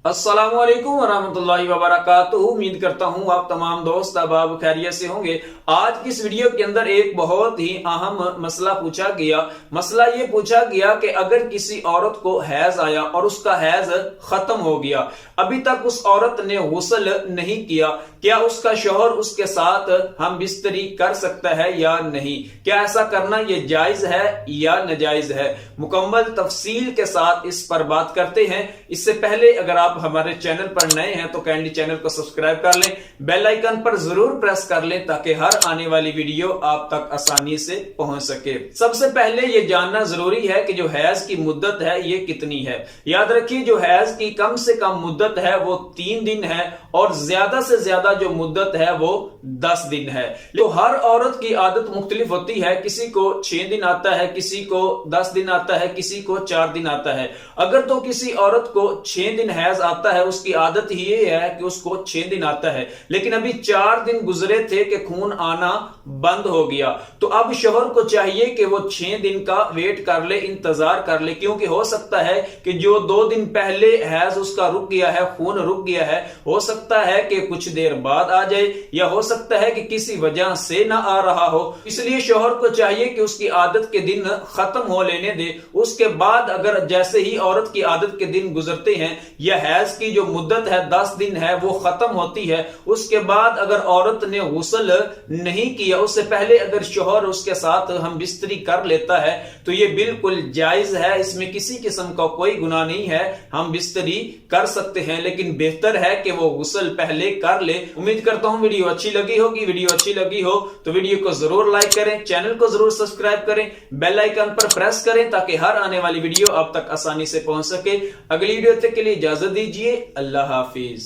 अस्सलामु अलैकुम वरहमतुल्लाहि वबरकातुहू। उम्मीद करता हूँ आप तमाम दोस्त अब खैरियत से होंगे। आज की इस वीडियो के अंदर एक बहुत ही अहम मसला पूछा गया। मसला ये पूछा गया कि अगर किसी औरत को हैज आया और उसका हैज खत्म हो गया, अभी तक उस औरत ने गुस्ल नहीं किया, क्या उसका शौहर उसके साथ हम बिस्तरी कर सकता है या नहीं? क्या ऐसा करना ये जायज है या नाजायज है? मुकम्मल तफसील के साथ इस पर बात करते हैं। इससे पहले अगर आप हमारे चैनल पर नए हैं तो काइंडली चैनल को सब्सक्राइब कर लें, बेल आइकन पर जरूर प्रेस कर लें ताकि हर आने वाली वीडियो आप तक आसानी से पहुंच सके। सबसे पहले ये जानना जरूरी है कि जो हैज की मुद्दत है ये कितनी है। याद रखिए, जो हैज की कम से कम मुद्दत है वो 3 दिन है और ज्यादा से ज्यादा जो मुद्दत है वो 10 दिन है। तो हर औरत की आदत मुख्तलिफ होती है, किसी को 6 दिन आता है, किसी को 10 दिन आता है, किसी को 4 दिन आता है। अगर तो किसी औरत को 6 दिन हैज आता है, उसकी आदत ही ये है कि उसको 6 दिन आता है, लेकिन अभी 4 दिन गुजरे थे कि खून आना बंद हो गया, तो अब शोहर को चाहिए कि वो 6 दिन का वेट कर ले, इंतजार कर ले, क्योंकि हो सकता है कि जो 2 दिन पहले हैज उसका रुक गया है, खून रुक गया है, हो सकता है कि कुछ देर बाद आ जाए या हो सकता है कि किसी वजह से ना आ रहा हो। इसलिए शोहर को चाहिए कि उसकी आदत के दिन खत्म हो लेने दे। उसके बाद अगर जैसे ही औरत की आदत के दिन गुजरते हैं या हैज की जो मुद्दत है 10 दिन है वो खत्म होती है, उसके बाद अगर औरत ने गुस्ल नहीं किया, उससे पहले अगर शोहर उसके साथ हम बिस्तरी कर लेता है तो ये बिल्कुल जायज है, इसमें किसी किस्म का कोई गुनाह नहीं है, हम बिस्तरी कर सकते हैं। लेकिन बेहतर है कि वो गुस्ल पहले कर ले। उम्मीद करता हूं वीडियो अच्छी लगी होगी। वीडियो अच्छी लगी हो तो वीडियो को जरूर लाइक करें, चैनल को जरूर सब्सक्राइब करें, बेल आइकन पर प्रेस करें ताकि हर आने वाली वीडियो आप तक आसानी से पहुंच सके। अगली वीडियो तक के लिए इजाजत दीजिए। अल्लाह हाफिज।